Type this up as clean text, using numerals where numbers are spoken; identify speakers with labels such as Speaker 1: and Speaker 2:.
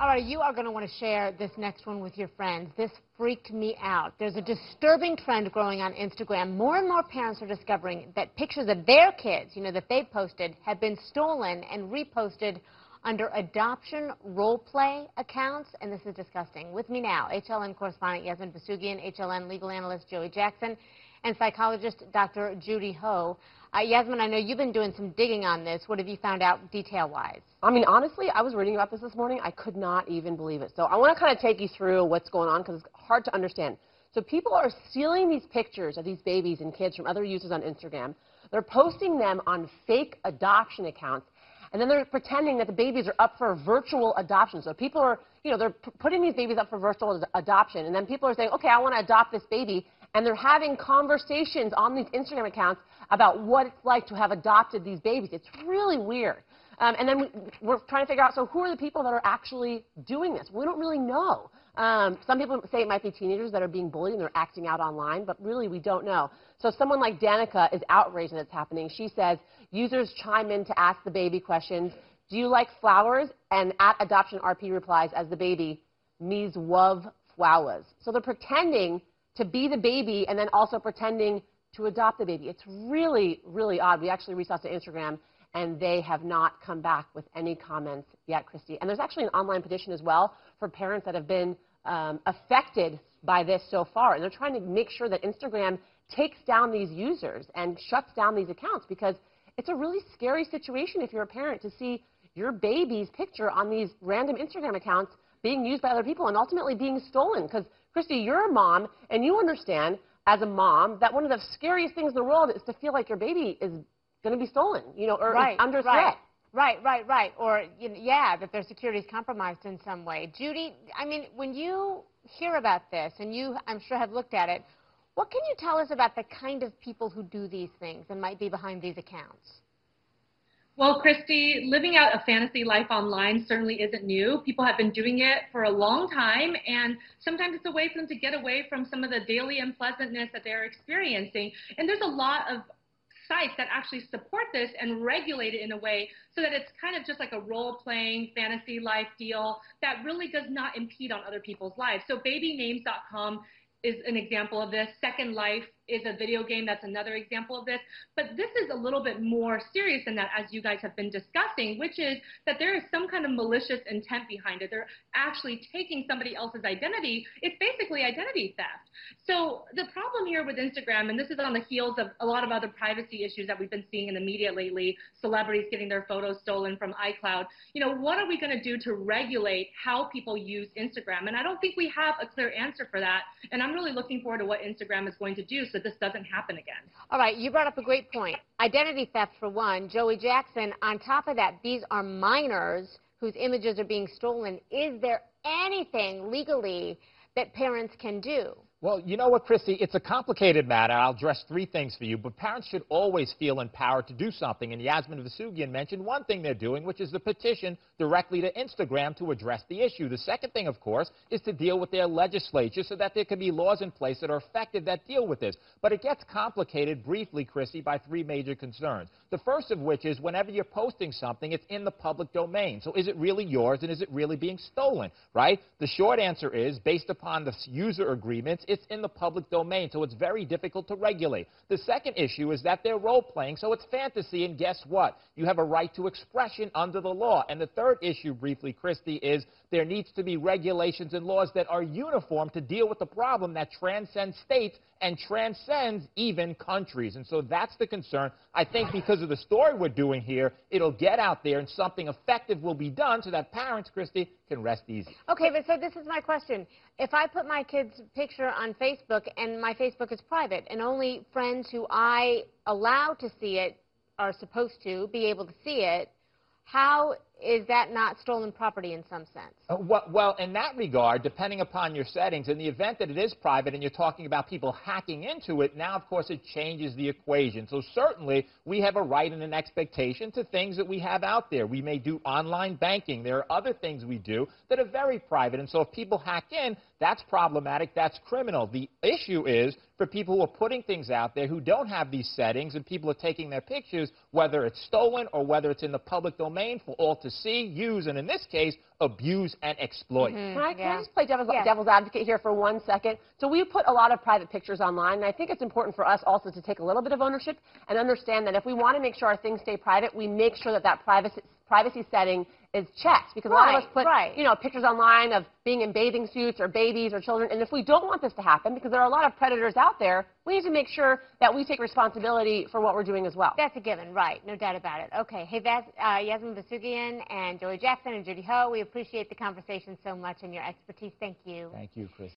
Speaker 1: All right, you are going to want to share this next one with your friends. This freaked me out. There's a disturbing trend growing on Instagram. More and more parents are discovering that pictures of their kids, that they've posted, have been stolen and reposted under adoption role play accounts, and this is disgusting. With me now, HLN correspondent Yasmin Vasugian, HLN legal analyst Joey Jackson, and psychologist Dr. Judy Ho. Yasmin, I know you've been doing some digging on this. What have you found out detail-wise?
Speaker 2: I mean, honestly, I was reading about this morning. I could not even believe it. So I want to kind of take you through what's going on because it's hard to understand. So people are stealing these pictures of these babies and kids from other users on Instagram. They're posting them on fake adoption accounts, and then they're pretending that the babies are up for virtual adoption. So people are, they're putting these babies up for virtual adoption, and then people are saying, okay, I want to adopt this baby, and they're having conversations on these Instagram accounts about what it's like to have adopted these babies. It's really weird. And then we're trying to figure out, so who are the people that are actually doing this? We don't really know. Some people say it might be teenagers that are being bullied and they're acting out online, but really we don't know. So someone like Danica is outraged that it's happening. She says, users chime in to ask the baby questions. Do you like flowers? And at Adoption RP replies as the baby, "Me's love flowers." So they're pretending to be the baby and then also pretending to adopt the baby. It's really, really odd. We actually reached out to Instagram, and they have not come back with any comments yet, Christy. And there's actually an online petition as well for parents that have been affected by this so far. And they're trying to make sure that Instagram takes down these users and shuts down these accounts, because it's a really scary situation if you're a parent to see your baby's picture on these random Instagram accounts being used by other people and ultimately being stolen. Because, Christy, you're a mom, and you understand as a mom that one of the scariest things in the world is to feel like your baby is going to be stolen, or is under threat.
Speaker 1: Right. Or, that their security is compromised in some way. Judy, I mean, when you hear about this, and you, I'm sure, have looked at it, what can you tell us about the kind of people who do these things and might be behind these accounts?
Speaker 3: Well, Christy, living out a fantasy life online certainly isn't new. People have been doing it for a long time, and sometimes it's a way for them to get away from some of the daily unpleasantness that they're experiencing. And there's a lot of sites that actually support this and regulate it in a way so that it's kind of just like a role-playing fantasy life deal that really does not impede on other people's lives. So babynames.com is an example of this. Second Life is a video game that's another example of this. But this is a little bit more serious than that, as you guys have been discussing, which is that there is some kind of malicious intent behind it. They're actually taking somebody else's identity. It's basically identity theft. So the problem here with Instagram, and this is on the heels of a lot of other privacy issues that we've been seeing in the media lately, celebrities getting their photos stolen from iCloud, what are we going to do to regulate how people use Instagram? And I don't think we have a clear answer for that. And I'm really looking forward to what Instagram is going to do so this doesn't happen again.
Speaker 1: All right, you brought up a great point. Identity theft, for one. Joey Jackson, on top of that, these are minors whose images are being stolen. Is there anything legally that parents can do?
Speaker 4: Well, you know what, Christy? It's a complicated matter. I'll address three things for you, but parents should always feel empowered to do something. And Yasmin Vasugian mentioned one thing they're doing, which is the petition directly to Instagram to address the issue. The second thing, of course, is to deal with their legislature so that there can be laws in place that are effective that deal with this. But it gets complicated briefly, Christy, by three major concerns. The first of which is whenever you're posting something, it's in the public domain. So is it really yours, and is it really being stolen, right? The short answer is, based upon the user agreements, it's in the public domain, so it's very difficult to regulate. The second issue is that they're role-playing, so it's fantasy, and guess what? You have a right to expression under the law. And the third issue, briefly, Christy, is there needs to be regulations and laws that are uniform to deal with the problem that transcends states and transcends even countries. And so that's the concern. I think because of the story we're doing here, it'll get out there and something effective will be done so that parents, Christy, can rest easy.
Speaker 1: Okay, but so this is my question. If I put my kid's picture on Facebook and my Facebook is private and only friends who I allow to see it are supposed to be able to see it, how is that not stolen property in some sense?
Speaker 4: Well, in that regard, depending upon your settings, in the event that it is private and you're talking about people hacking into it, now, of course, it changes the equation. So certainly, we have a right and an expectation to things that we have out there. We may do online banking. There are other things we do that are very private. And so if people hack in, that's problematic. That's criminal. The issue is for people who are putting things out there who don't have these settings, and people are taking their pictures, whether it's stolen or whether it's in the public domain for all to see, use, and in this case, abuse and exploit.
Speaker 2: Can I just play devil's advocate here for 1 second? So we put a lot of private pictures online, and I think it's important for us also to take a little bit of ownership and understand that if we want to make sure our things stay private, we make sure that that privacy setting is checked, because a lot of us put you know, pictures online of being in bathing suits or babies or children, and if we don't want this to happen, because there are a lot of predators out there, we need to make sure that we take responsibility for what we're doing as well.
Speaker 1: That's a given, right? No doubt about it. Okay, hey, Yasmin Vesugian and Joey Jackson and Judy Ho, we appreciate the conversation so much and your expertise. Thank you.
Speaker 4: Thank you, Chris.